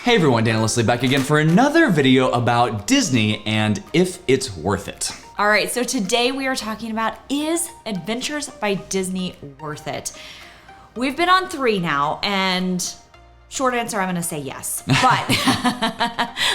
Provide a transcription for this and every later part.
Hey everyone, Dan and Leslie back again for another video about Disney and if it's worth it. All right, so today we are talking about, is Adventures by Disney worth it? We've been on 3 now, and short answer, I'm gonna say yes. But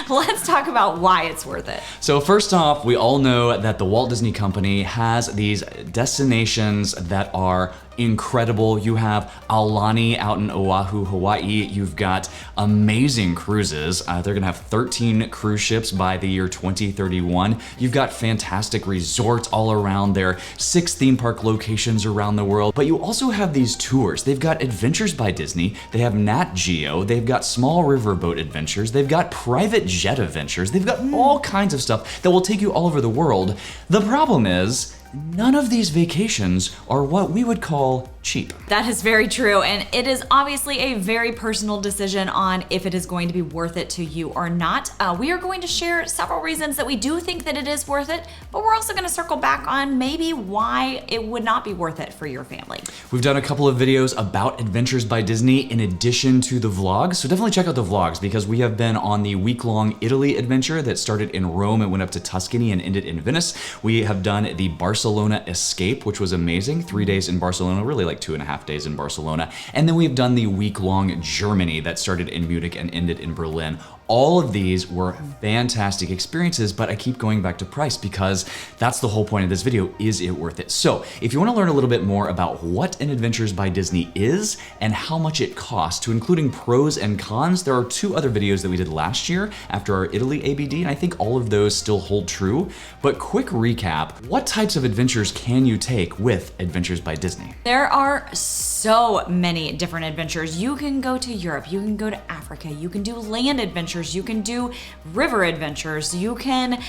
let's talk about why it's worth it. So first off, we all know that the Walt Disney Company has these destinations that are incredible. You have Aulani out in Oahu, Hawaii. You've got amazing cruises. They're gonna have 13 cruise ships by the year 2031. You've got fantastic resorts all around there, 6 theme park locations around the world. But you also have these tours. They've got Adventures by Disney. They have Nat Geo. They've got small riverboat adventures. They've got private jet adventures. They've got all kinds of stuff that will take you all over the world. The problem is, none of these vacations are what we would call cheap. That is very true, and it is obviously a very personal decision on if it is going to be worth it to you or not. We are going to share several reasons that we do think that it is worth it, but we're also going to circle back on maybe why it would not be worth it for your family. We've done a couple of videos about Adventures by Disney in addition to the vlogs, so definitely check out the vlogs because we have been on the week-long Italy adventure that started in Rome and went up to Tuscany and ended in Venice. We have done the Barcelona escape, which was amazing. 3 days in Barcelona, really like 2.5 days in Barcelona. And then we've done the week-long Germany that started in Munich and ended in Berlin. All of these were fantastic experiences, but I keep going back to price because that's the whole point of this video. Is it worth it? So if you want to learn a little bit more about what an Adventures by Disney is and how much it costs, to including pros and cons, there are 2 other videos that we did last year after our Italy ABD, and I think all of those still hold true. But quick recap, what types of adventures can you take with Adventures by Disney? There are so many different adventures. You can go to Europe, you can go to Africa, you can do land adventures, you can do river adventures, you can,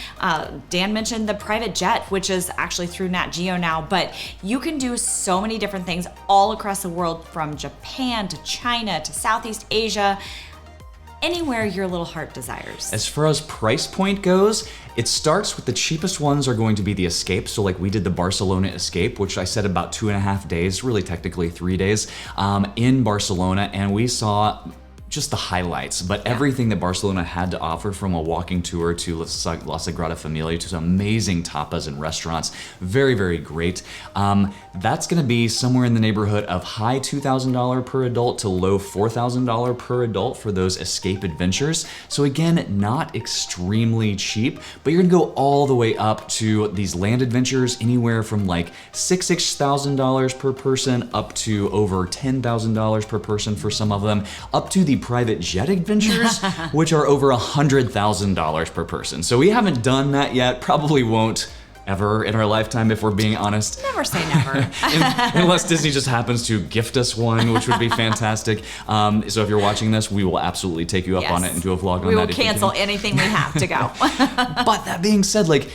Dan mentioned the private jet, which is actually through Nat Geo now, but you can do so many different things all across the world, from Japan to China to Southeast Asia, anywhere your little heart desires. As far as price point goes, it starts with the cheapest ones are going to be the escape. So like we did the Barcelona escape, which I said about 2.5 days, really technically 3 days, in Barcelona, and we saw just the highlights, but everything that Barcelona had to offer, from a walking tour to La Sagrada Familia to some amazing tapas and restaurants. Very, very great. That's gonna be somewhere in the neighborhood of high $2,000 per adult to low $4,000 per adult for those escape adventures. So again, not extremely cheap, but you're gonna go all the way up to these land adventures, anywhere from like $6,000 per person up to over $10,000 per person for some of them, up to the private jet adventures, which are over $100,000 per person. So we haven't done that yet, probably won't ever in our lifetime, if we're being honest. Never say never. Unless Disney just happens to gift us one, which would be fantastic. So if you're watching this, we will absolutely take you up on it and do a vlog on that. We will cancel anything we have to go. But that being said, like,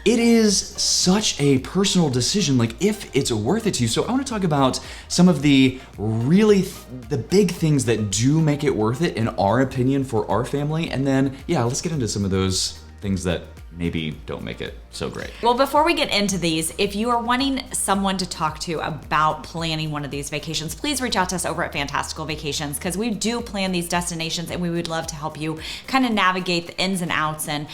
it is such a personal decision, like if it's worth it to you. So I want to talk about some of the the big things that do make it worth it in our opinion for our family. And then, yeah, let's get into some of those things that maybe don't make it so great. Well, before we get into these, if you are wanting someone to talk to about planning one of these vacations, please reach out to us over at Fantastical Vacations, because we do plan these destinations and we would love to help you kind of navigate the ins and outs and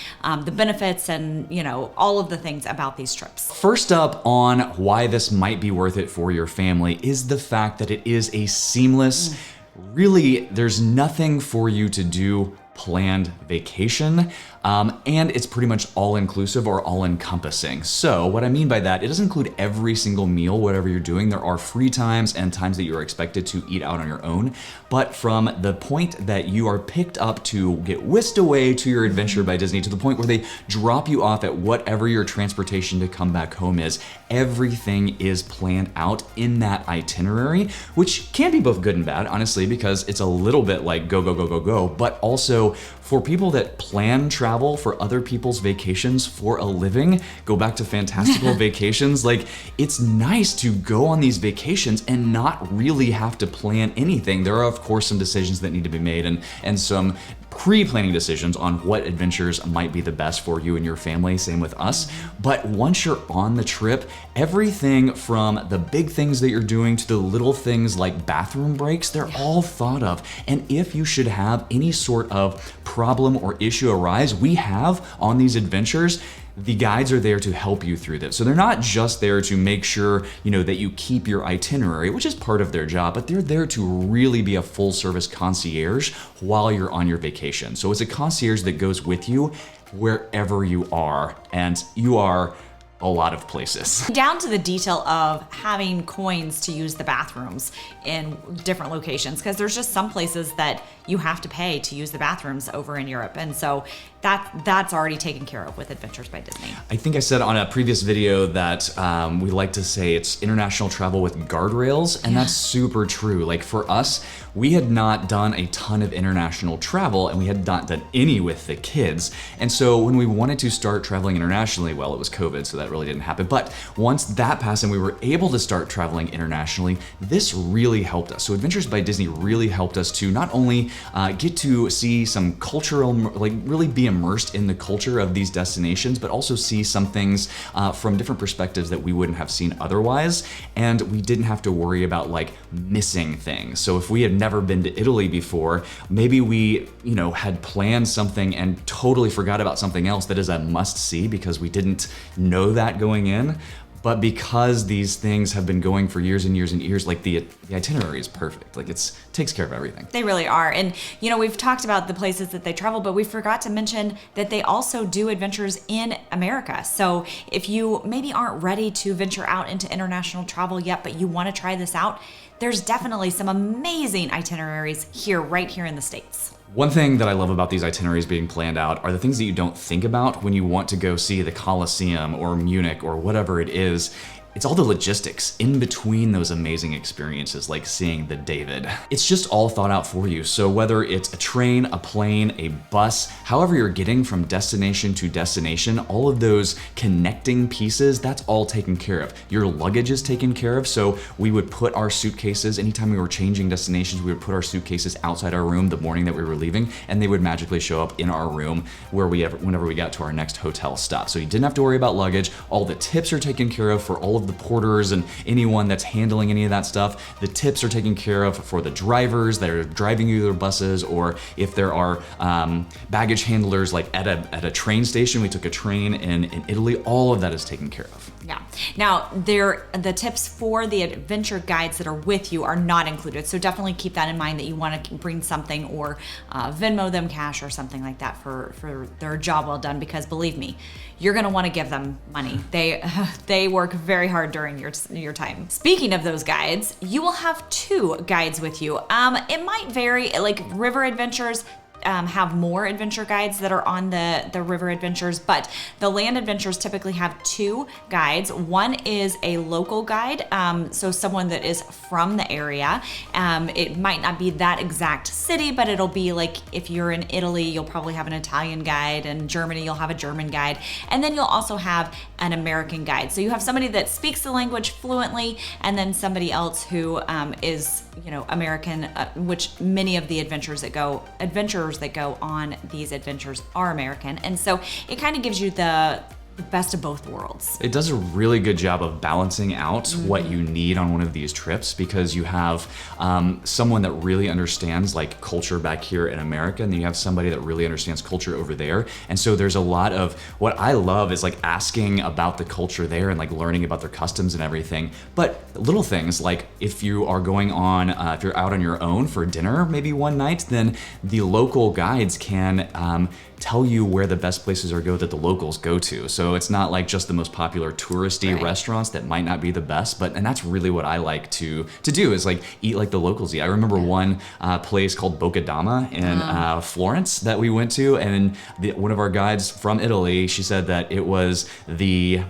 the benefits and, you know, all of the things about these trips. First up on why this might be worth it for your family is the fact that it is a seamless, really, there's nothing for you to do planned vacation, and it's pretty much all-inclusive or all-encompassing. So what I mean by that, it doesn't include every single meal, whatever you're doing. There are free times and times that you're expected to eat out on your own, but from the point that you are picked up to get whisked away to your Adventure by Disney, to the point where they drop you off at whatever your transportation to come back home is, everything is planned out in that itinerary, which can be both good and bad, honestly, because it's a little bit like go, go, go, go, go, but also for people that plan travel for other people's vacations for a living, go back to Fantastical Vacations, like, it's nice to go on these vacations and not really have to plan anything. There are, of course, some decisions that need to be made and some pre-planning decisions on what adventures might be the best for you and your family, same with us. But once you're on the trip, everything from the big things that you're doing to the little things like bathroom breaks, they're all thought of. And if you should have any sort of problem or issue arise, we have on these adventures, the guides are there to help you through this. So they're not just there to make sure, that you keep your itinerary, which is part of their job, but they're there to really be a full service concierge while you're on your vacation. So it's a concierge that goes with you wherever you are, and you are a lot of places. Down to the detail of having coins to use the bathrooms in different locations, because there's just some places that you have to pay to use the bathrooms over in Europe. And so that's already taken care of with Adventures by Disney. I think I said on a previous video that we like to say it's international travel with guardrails, and that's super true. Like for us, we had not done a ton of international travel, and we had not done any with the kids. And so when we wanted to start traveling internationally, well, it was COVID, so that really didn't happen. But once that passed and we were able to start traveling internationally, this really helped us. So Adventures by Disney really helped us to not only get to see some cultural, like really be immersed in the culture of these destinations, but also see some things from different perspectives that we wouldn't have seen otherwise. And we didn't have to worry about like missing things. So if we had never been to Italy before, maybe we, had planned something and totally forgot about something else that is a must see because we didn't know that going in. But because these things have been going for years and years and years, like the itinerary is perfect. Like takes care of everything. They really are. And we've talked about the places that they travel, but we forgot to mention that they also do adventures in America. So if you maybe aren't ready to venture out into international travel yet, but you want to try this out, there's definitely some amazing itineraries right here in the States. One thing that I love about these itineraries being planned out are the things that you don't think about when you want to go see the Colosseum or Munich or whatever it is. It's all the logistics in between those amazing experiences, like seeing the David. It's just all thought out for you. So whether it's a train, a plane, a bus, however you're getting from destination to destination, all of those connecting pieces, that's all taken care of. Your luggage is taken care of. So we would put our suitcases, anytime we were changing destinations, we would put our suitcases outside our room the morning that we were leaving, and they would magically show up in our room whenever we got to our next hotel stop. So you didn't have to worry about luggage. All the tips are taken care of for all of the porters and anyone that's handling any of that stuff. The tips are taken care of for the drivers that are driving you their buses, or if there are baggage handlers like at a train station. We took a train in Italy. All of that is taken care of. Yeah. Now, the tips for the adventure guides that are with you are not included. So definitely keep that in mind that you want to bring something or Venmo them cash or something like that for their job well done, because believe me, you're going to want to give them money. They work very hard during your time. Speaking of those guides, you will have 2 guides with you. It might vary, like river adventures have more adventure guides that are on the river adventures, but the land adventures typically have 2 guides. One is a local guide, so someone that is from the area. It might not be that exact city, but it'll be like if you're in Italy, you'll probably have an Italian guide, and Germany, you'll have a German guide, and then you'll also have an American guide. So you have somebody that speaks the language fluently, and then somebody else who is American, which many of the adventurers that go on these adventures are American. And so it kind of gives you the best of both worlds. It does a really good job of balancing out what you need on one of these trips, because you have someone that really understands like culture back here in America, and then you have somebody that really understands culture over there. And so there's a lot of, what I love is like asking about the culture there and like learning about their customs and everything. But little things like if you are going on, if you're out on your own for dinner maybe one night, then the local guides can tell you where the best places are that the locals go to. So it's not like just the most popular touristy restaurants that might not be the best, and that's really what I like to do, is like eat like the locals eat. I remember one place called Boccadama in Florence that we went to, and one of our guides from Italy, she said that it was the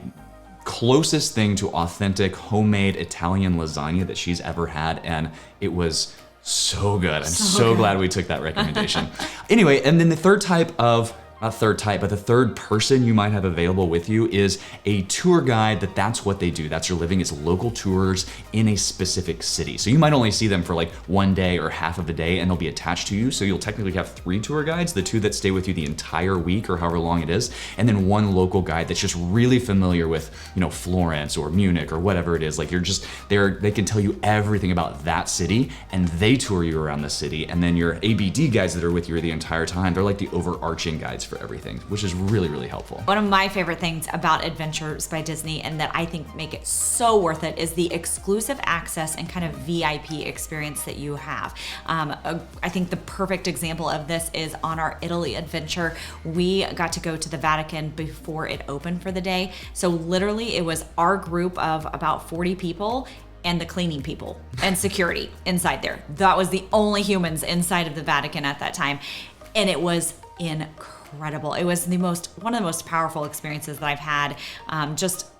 closest thing to authentic homemade Italian lasagna that she's ever had, and it was so good. I'm so glad we took that recommendation. Anyway, and then the third type of not third type, but the third person you might have available with you is a tour guide that's what they do. That's their living. It's local tours in a specific city. So you might only see them for like one day or half of a day and they'll be attached to you. So you'll technically have 3 tour guides, the 2 that stay with you the entire week or however long it is, and then 1 local guide that's just really familiar with, Florence or Munich or whatever it is. Like they can tell you everything about that city and they tour you around the city. And then your ABD guides that are with you the entire time, they're like the overarching guides for everything, which is really, really helpful. One of my favorite things about Adventures by Disney and that I think make it so worth it is the exclusive access and kind of VIP experience that you have. I think the perfect example of this is on our Italy adventure. We got to go to the Vatican before it opened for the day. So literally it was our group of about 40 people and the cleaning people and security inside there. That was the only humans inside of the Vatican at that time. And it was incredible. It was one of the most powerful experiences that I've had. I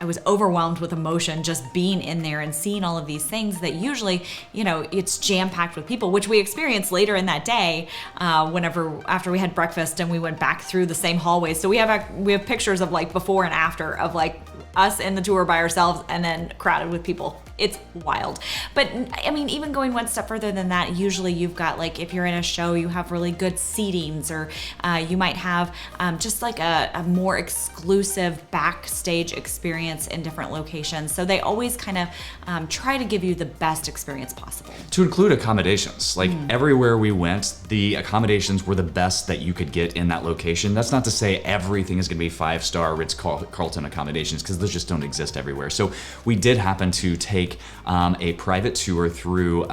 was overwhelmed with emotion just being in there and seeing all of these things that usually, it's jam-packed with people, which we experienced later in that day, after we had breakfast and we went back through the same hallways. So we have pictures of like before and after of like us in the tour by ourselves and then crowded with people. It's wild. But I mean, even going one step further than that, usually you've got like, if you're in a show, you have really good seatings, or you might have just like a more exclusive backstage experience in different locations. So they always kind of try to give you the best experience possible. To include accommodations, like everywhere we went, the accommodations were the best that you could get in that location. That's not to say everything is gonna be 5-star Ritz-Carlton accommodations, because those just don't exist everywhere. So we did happen to take a private tour through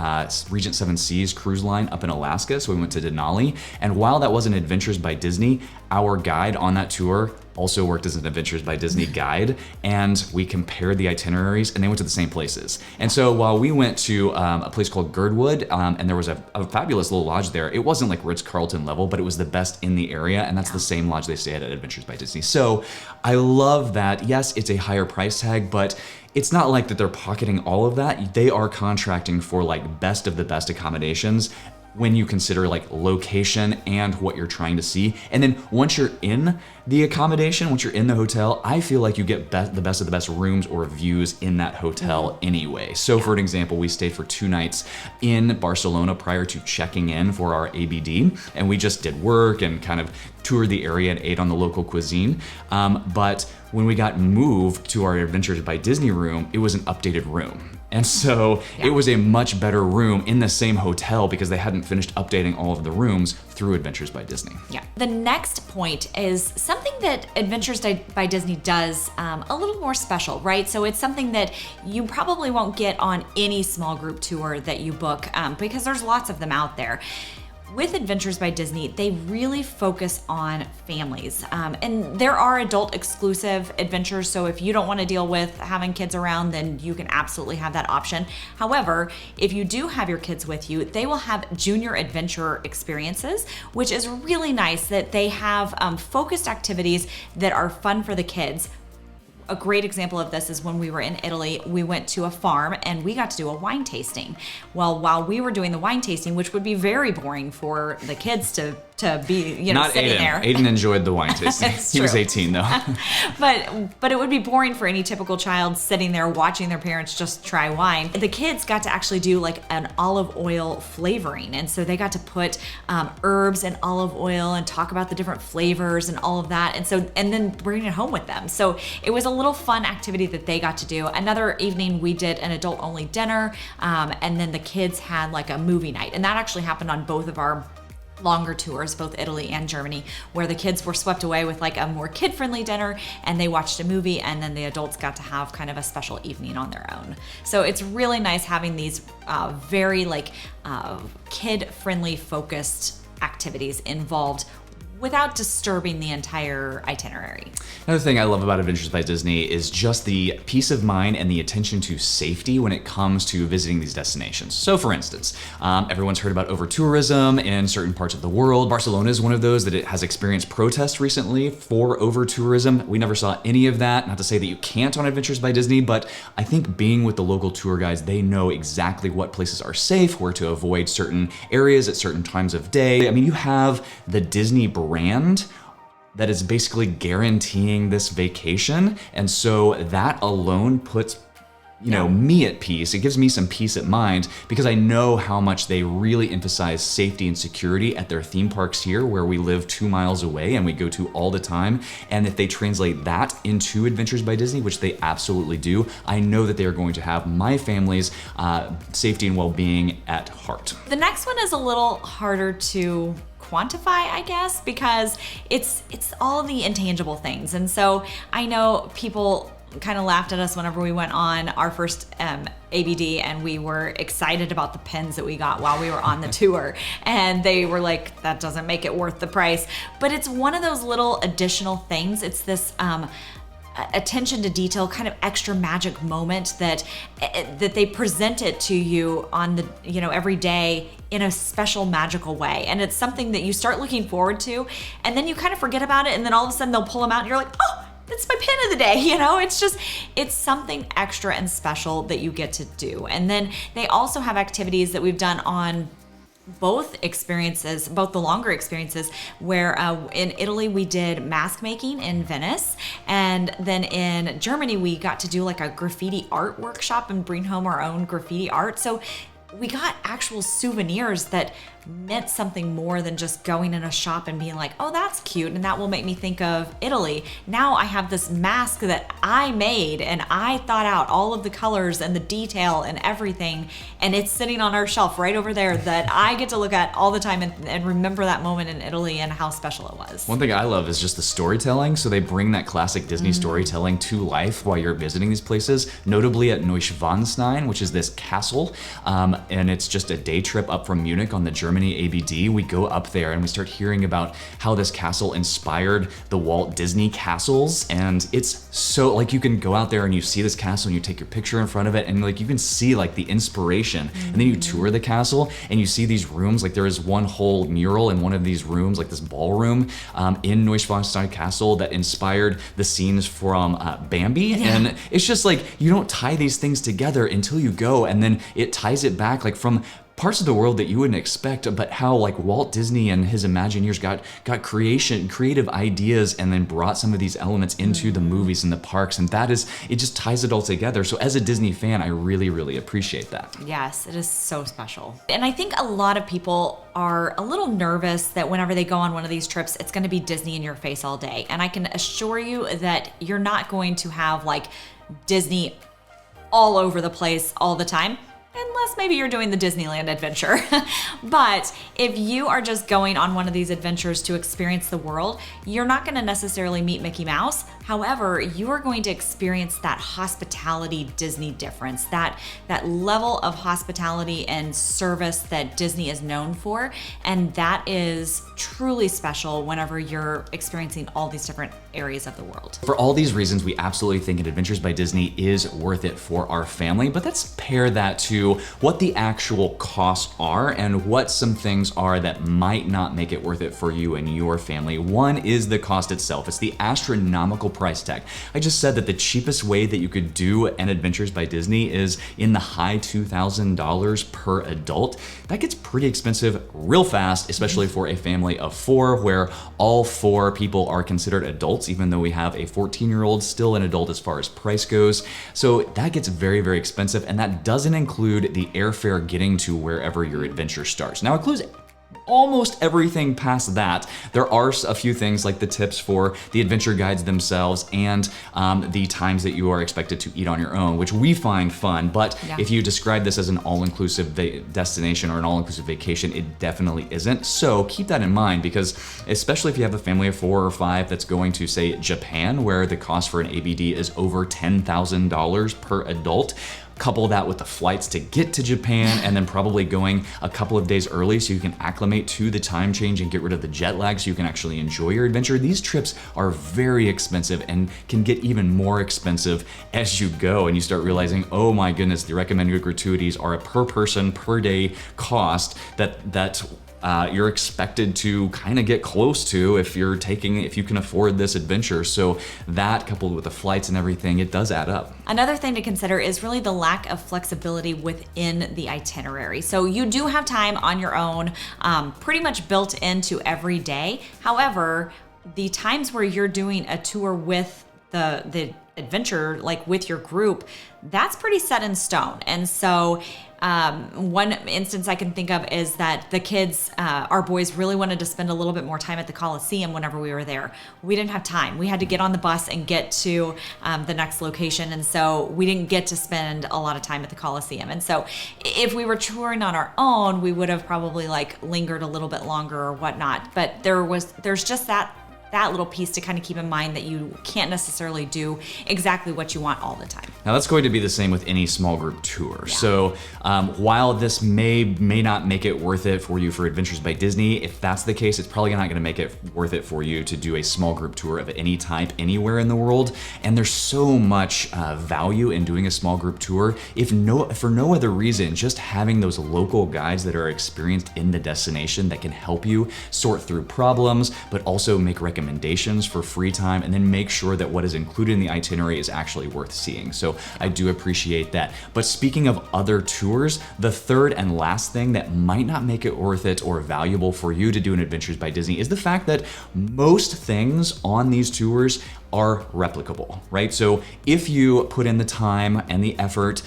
Regent Seven Seas cruise line up in Alaska. So we went to Denali. And while that wasn't Adventures by Disney, our guide on that tour also worked as an Adventures by Disney guide, and we compared the itineraries and they went to the same places. And so while we went to a place called Girdwood, and there was a fabulous little lodge there, it wasn't like Ritz-Carlton level, but it was the best in the area, and that's the same lodge they stay at Adventures by Disney. So I love that. Yes, it's a higher price tag, but it's not like that they're pocketing all of that. They are contracting for like best of the best accommodations when you consider like location and what you're trying to see. And then once you're in the accommodation, once you're in the hotel, I feel like you get the best of the best rooms or views in that hotel anyway. So for an example, we stayed for 2 nights in Barcelona prior to checking in for our ABD, and we just did work and kind of toured the area and ate on the local cuisine. But when we got moved to our Adventures by Disney room, it was an updated room. And so it was a much better room in the same hotel because they hadn't finished updating all of the rooms through Adventures by Disney. Yeah. The next point is something that Adventures by Disney does a little more special, right? So it's something that you probably won't get on any small group tour that you book because there's lots of them out there. With Adventures by Disney, they really focus on families. And there are adult exclusive adventures, so if you don't want to deal with having kids around, then you can absolutely have that option. However, if you do have your kids with you, they will have junior adventure experiences, which is really nice that they have focused activities that are fun for the kids. A great example of this is when we were in Italy, we went to a farm and we got to do a wine tasting. Well, while we were doing the wine tasting, which would be very boring for the kids to be, Not sitting Aiden. there. Aiden enjoyed the wine tasting. He was 18 though. But it would be boring for any typical child sitting there watching their parents just try wine. The kids got to actually do like an olive oil flavoring. And so they got to put herbs and olive oil and talk about the different flavors and all of that. And then bring it home with them. So it was a little fun activity that they got to do. Another evening we did an adult only dinner. And then the kids had like a movie night. And that actually happened on both of our longer tours, both Italy and Germany, where the kids were swept away with like a more kid-friendly dinner and they watched a movie, and then the adults got to have kind of a special evening on their own. So it's really nice having these very like kid-friendly focused activities involved without disturbing the entire itinerary. Another thing I love about Adventures by Disney is just the peace of mind and the attention to safety when it comes to visiting these destinations. So for instance, everyone's heard about over-tourism in certain parts of the world. Barcelona is one of those that it has experienced protests recently for over-tourism. We never saw any of that. Not to say that you can't on Adventures by Disney, but I think being with the local tour guides, they know exactly what places are safe, where to avoid certain areas at certain times of day. I mean, you have the Disney brand that is basically guaranteeing this vacation. And so that alone puts me at peace. It gives me some peace of mind because I know how much they really emphasize safety and security at their theme parks here, where we live 2 miles away and we go to all the time. And if they translate that into Adventures by Disney, which they absolutely do, I know that they are going to have my family's safety and well-being at heart. The next one is a little harder to quantify, I guess, because it's all the intangible things. And so I know people kind of laughed at us whenever we went on our first ABD and we were excited about the pins that we got while we were on the tour. And they were like, that doesn't make it worth the price. But it's one of those little additional things. It's this attention to detail, kind of extra magic moment that they present it to you on the, every day in a special magical way. And it's something that you start looking forward to, and then you kind of forget about it. And then all of a sudden they'll pull them out and you're like, oh, that's my pin of the day. It's something extra and special that you get to do. And then they also have activities that we've done on both experiences, both the longer experiences, where in Italy we did mask making in Venice, and then in Germany we got to do like a graffiti art workshop and bring home our own graffiti art. So we got actual souvenirs that meant something more than just going in a shop and being like, oh, that's cute, and that will make me think of Italy. Now I have this mask that I made and I thought out all of the colors and the detail and everything, and it's sitting on our shelf right over there that I get to look at all the time and remember that moment in Italy and how special it was. One thing I love is just the storytelling. So they bring that classic Disney storytelling to life while you're visiting these places, notably at Neuschwanstein, which is this castle, and it's just a day trip up from Munich on the Germany ABD. We go up there and we start hearing about how this castle inspired the Walt Disney castles. And it's so, like, you can go out there and you see this castle and you take your picture in front of it, and like you can see like the inspiration. And then you tour the castle and you see these rooms. Like there is one whole mural in one of these rooms, like this ballroom in Neuschwanstein Castle, that inspired the scenes from Bambi. Yeah. And it's just like, you don't tie these things together until you go, and then it ties it back like from parts of the world that you wouldn't expect, but how like Walt Disney and his Imagineers got creative ideas and then brought some of these elements into the movies and the parks, and it just ties it all together. So as a Disney fan, I really, really appreciate that. Yes, it is so special. And I think a lot of people are a little nervous that whenever they go on one of these trips, it's going to be Disney in your face all day. And I can assure you that you're not going to have like Disney all over the place all the time, unless maybe you're doing the Disneyland adventure. But if you are just going on one of these adventures to experience the world, you're not going to necessarily meet Mickey Mouse. However, you are going to experience that hospitality Disney difference, that level of hospitality and service that Disney is known for. And that is truly special whenever you're experiencing all these different areas of the world. For all these reasons, we absolutely think Adventures by Disney is worth it for our family, but let's pair that to what the actual costs are and what some things are that might not make it worth it for you and your family. One is the cost itself. It's the astronomical price tag. I just said that the cheapest way that you could do an Adventures by Disney is in the high $2,000 per adult. That gets pretty expensive real fast, especially for a family of 4, where all 4 people are considered adults, even though we have a 14-year-old still an adult as far as price goes. So that gets very, very expensive, and that doesn't include the airfare getting to wherever your adventure starts. Now, it includes almost everything past that. There are a few things like the tips for the adventure guides themselves and the times that you are expected to eat on your own, which we find fun. But if you describe this as an all-inclusive destination or an all-inclusive vacation, it definitely isn't. So keep that in mind, because especially if you have a family of 4 or 5 that's going to, say, Japan, where the cost for an ABD is over $10,000 per adult, couple that with the flights to get to Japan, and then probably going a couple of days early so you can acclimate to the time change and get rid of the jet lag so you can actually enjoy your adventure. These trips are very expensive and can get even more expensive as you go, and you start realizing, oh my goodness, the recommended gratuities are a per person per day cost that you're expected to kind of get close to if you can afford this adventure. So that, coupled with the flights and everything, it does add up. Another thing to consider is really the lack of flexibility within the itinerary. So you do have time on your own, pretty much built into every day. However, the times where you're doing a tour with the adventure, like with your group, that's pretty set in stone. And so one instance I can think of is that the kids, our boys really wanted to spend a little bit more time at the Coliseum whenever we were there. We didn't have time. We had to get on the bus and get to the next location. And so we didn't get to spend a lot of time at the Coliseum. And so if we were touring on our own, we would have probably like lingered a little bit longer or whatnot. But there's just that little piece to kind of keep in mind, that you can't necessarily do exactly what you want all the time. Now that's going to be the same with any small group tour. Yeah. So while this may not make it worth it for you for Adventures by Disney, if that's the case, it's probably not going to make it worth it for you to do a small group tour of any type anywhere in the world. And there's so much value in doing a small group tour. For no other reason, just having those local guides that are experienced in the destination that can help you sort through problems, but also make recommendations for free time, and then make sure that what is included in the itinerary is actually worth seeing. So I do appreciate that. But speaking of other tours, the third and last thing that might not make it worth it or valuable for you to do an Adventures by Disney is the fact that most things on these tours are replicable, right? So if you put in the time and the effort,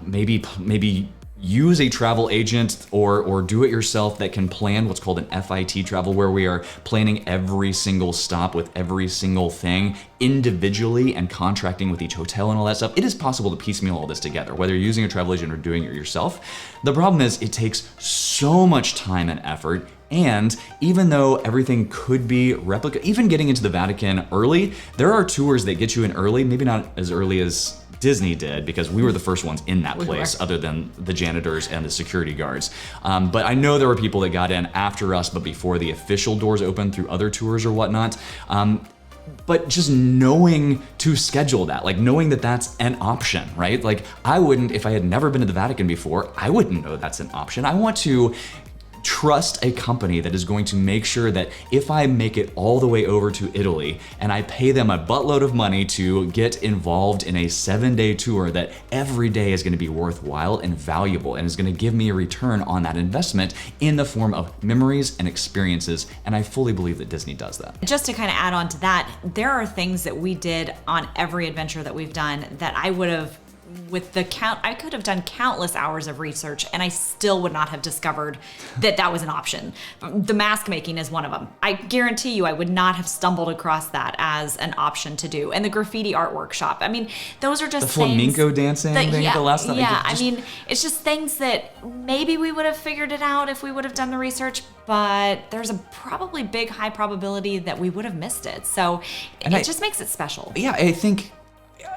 maybe use a travel agent or do it yourself that can plan what's called an FIT travel, where we are planning every single stop with every single thing individually and contracting with each hotel and all that stuff. It is possible to piecemeal all this together, whether you're using a travel agent or doing it yourself. The problem is it takes so much time and effort. And even though everything could be replica, even getting into the Vatican early, there are tours that get you in early, maybe not as early as Disney did, because we were the first ones in that place, other than the janitors and the security guards. But I know there were people that got in after us, but before the official doors opened through other tours or whatnot. But just knowing to schedule that, like knowing that that's an option, right? Like I wouldn't, if I had never been to the Vatican before, I wouldn't know that's an option. I want to trust a company that is going to make sure that if I make it all the way over to Italy and I pay them a buttload of money to get involved in a 7-day tour, that every day is going to be worthwhile and valuable and is going to give me a return on that investment in the form of memories and experiences. And I fully believe that Disney does that. Just to kind of add on to that, there are things that we did on every adventure that we've done that I would have, with the count, I could have done countless hours of research and I still would not have discovered that that was an option. The mask making is one of them. I guarantee you I would not have stumbled across that as an option to do. And the graffiti art workshop. I mean, those are just the flamenco dancing thing yeah, the last time. Yeah, I mean, it's just things that maybe we would have figured it out if we would have done the research, but there's a probably big high probability that we would have missed it. So it just makes it special. Yeah, I think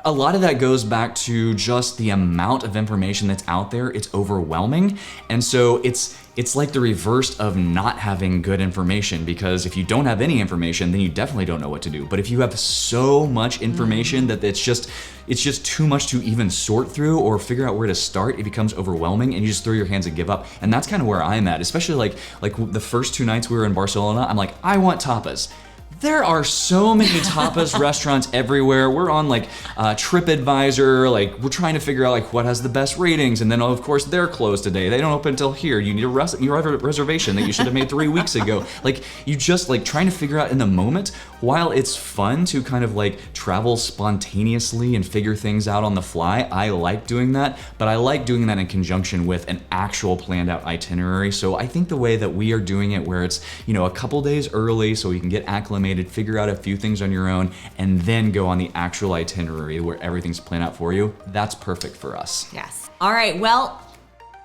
a lot of that goes back to just the amount of information that's out there. It's overwhelming. And so it's like the reverse of not having good information, because if you don't have any information, then you definitely don't know what to do. But if you have so much information that it's just too much to even sort through or figure out where to start, it becomes overwhelming and you just throw your hands and give up. And that's kind of where I'm at, especially like the first 2 nights we were in Barcelona. I'm like, I want tapas. There are so many tapas restaurants everywhere. We're on like TripAdvisor, like we're trying to figure out like what has the best ratings, and then of course they're closed today. They don't open until here. You need you have a reservation that you should have made 3 weeks ago. Like you just like trying to figure out in the moment. While it's fun to kind of like travel spontaneously and figure things out on the fly, I like doing that, but I like doing that in conjunction with an actual planned out itinerary. So I think the way that we are doing it, where it's, you know, a couple days early so you can get acclimated, figure out a few things on your own, and then go on the actual itinerary where everything's planned out for you, that's perfect for us. Yes. All right, well,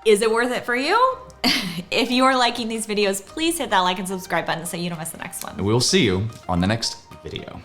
is it worth it for you? If you are liking these videos, please hit that like and subscribe button so you don't miss the next one. And we'll see you on the next video.